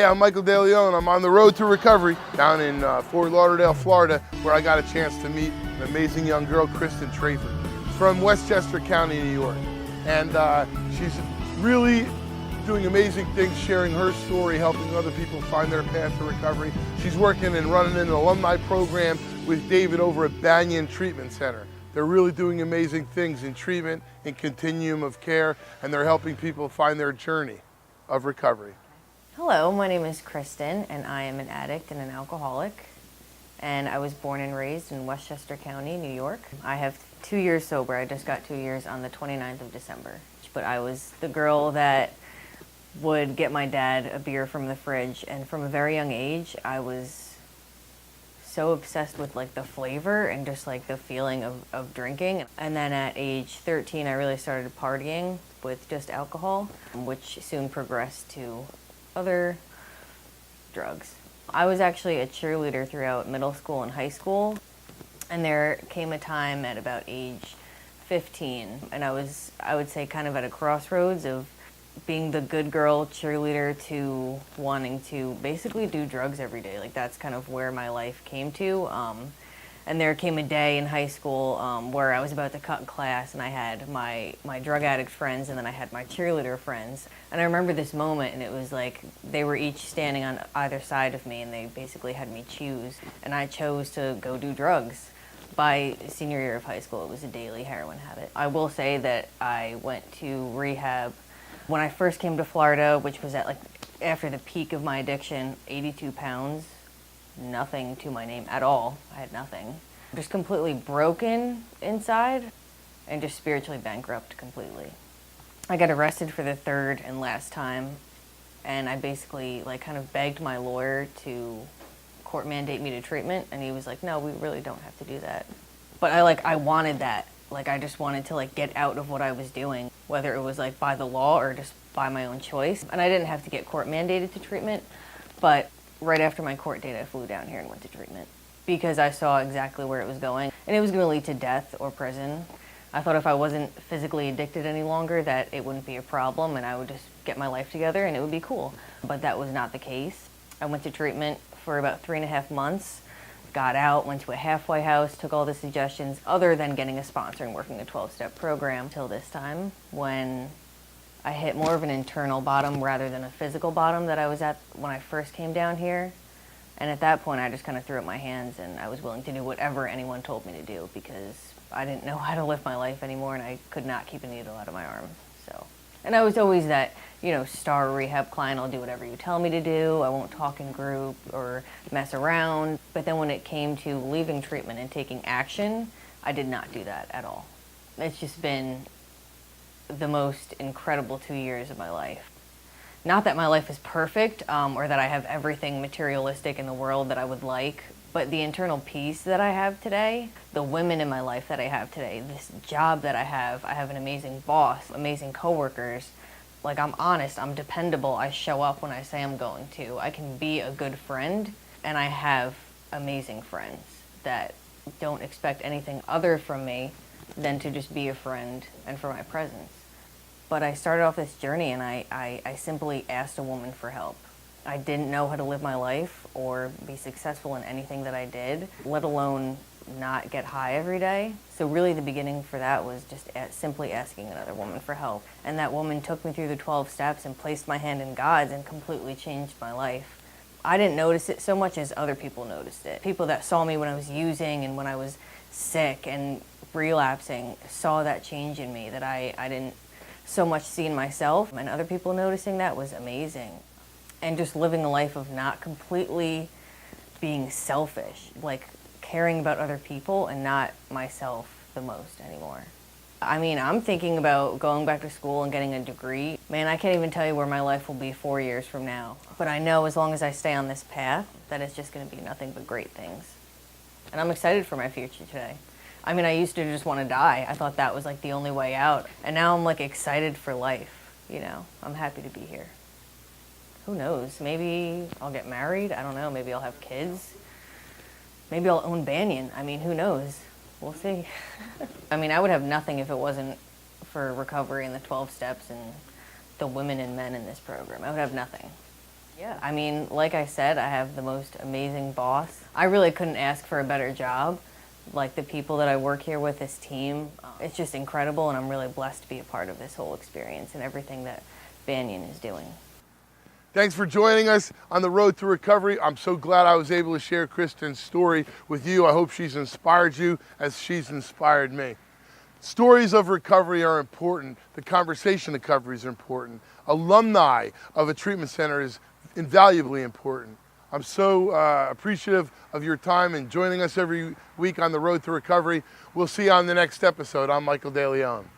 I'm Michael DeLeon. I'm on the road to recovery down in Fort Lauderdale, Florida, where I got a chance to meet an amazing young girl, Kristen Trafford, from Westchester County, New York. And she's really doing amazing things, sharing her story, helping other people find their path to recovery. She's working and running an alumni program with David over at Banyan Treatment Center. They're really doing amazing things in treatment and continuum of care, and they're helping people find their journey of recovery. Hello, my name is Kristen, and I am an addict and an alcoholic. And I was born and raised in Westchester County, New York. I have 2 years sober. I just got 2 years on the 29th of December. But I was the girl that would get my dad a beer from the fridge, and from a very young age, I was so obsessed with like the flavor and just like the feeling of drinking. And then at age 13, I really started partying with just alcohol, which soon progressed to other drugs. I was actually a cheerleader throughout middle school and high school, and there came a time at about age 15, and I would say kind of at a crossroads of being the good girl cheerleader to wanting to basically do drugs every day. Like that's kind of where my life came to. And there came a day in high school where I was about to cut class, and I had my drug addict friends, and then I had my cheerleader friends. And I remember this moment, and it was like they were each standing on either side of me, and they basically had me choose. And I chose to go do drugs. By senior year of high school, it was a daily heroin habit. I will say that I went to rehab when I first came to Florida, which was at like after the peak of my addiction, 82 pounds. Nothing to my name at all. I had nothing. Just completely broken inside and just spiritually bankrupt completely. I got arrested for the third and last time, and I basically like kind of begged my lawyer to court mandate me to treatment, and he was like, no, we really don't have to do that. But I wanted that. Like I just wanted to like get out of what I was doing, whether it was like by the law or just by my own choice. And I didn't have to get court mandated to treatment, but right after my court date, I flew down here and went to treatment because I saw exactly where it was going, and it was going to lead to death or prison. I thought if I wasn't physically addicted any longer that it wouldn't be a problem and I would just get my life together and it would be cool. But that was not the case. I went to treatment for about 3.5 months, got out, went to a halfway house, took all the suggestions other than getting a sponsor and working a 12-step program till this time when I hit more of an internal bottom rather than a physical bottom that I was at when I first came down here. And at that point, I just kind of threw up my hands and I was willing to do whatever anyone told me to do because I didn't know how to live my life anymore and I could not keep a needle out of my arm. And I was always that, star rehab client, I'll do whatever you tell me to do, I won't talk in group or mess around. But then when it came to leaving treatment and taking action, I did not do that at all. It's just been the most incredible 2 years of my life. Not that my life is perfect or that I have everything materialistic in the world that I would like, but the internal peace that I have today, the women in my life that I have today, this job that I have an amazing boss, amazing coworkers. Like I'm honest, I'm dependable, I show up when I say I'm going to. I can be a good friend, and I have amazing friends that don't expect anything other from me than to just be a friend and for my presence. But I started off this journey and I simply asked a woman for help. I didn't know how to live my life or be successful in anything that I did, let alone not get high every day. So really the beginning for that was just simply asking another woman for help. And that woman took me through the 12 steps and placed my hand in God's and completely changed my life. I didn't notice it so much as other people noticed it. People that saw me when I was using and when I was sick and relapsing saw that change in me that I didn't so much see in myself, and other people noticing that was amazing. And just living a life of not completely being selfish, like caring about other people and not myself the most anymore. I mean, I'm thinking about going back to school and getting a degree. Man, I can't even tell you where my life will be 4 years from now. But I know as long as I stay on this path, that it's just going to be nothing but great things. And I'm excited for my future today. I mean, I used to just want to die. I thought that was like the only way out. And now I'm like excited for life, I'm happy to be here. Who knows? Maybe I'll get married. I don't know. Maybe I'll have kids. Maybe I'll own Banyan. I mean, who knows? We'll see. I mean, I would have nothing if it wasn't for recovery and the 12 steps and the women and men in this program. I would have nothing. Yeah, I mean, like I said, I have the most amazing boss. I really couldn't ask for a better job. Like the people that I work here with, this team, it's just incredible, and I'm really blessed to be a part of this whole experience and everything that Banyan is doing. Thanks for joining us on the road to recovery. I'm so glad I was able to share Kristen's story with you. I hope she's inspired you as she's inspired me. Stories of recovery are important. The conversation of recovery is important. Alumni of a treatment center is invaluably important. I'm so appreciative of your time and joining us every week on the road to recovery. We'll see you on the next episode. I'm Michael De Leon.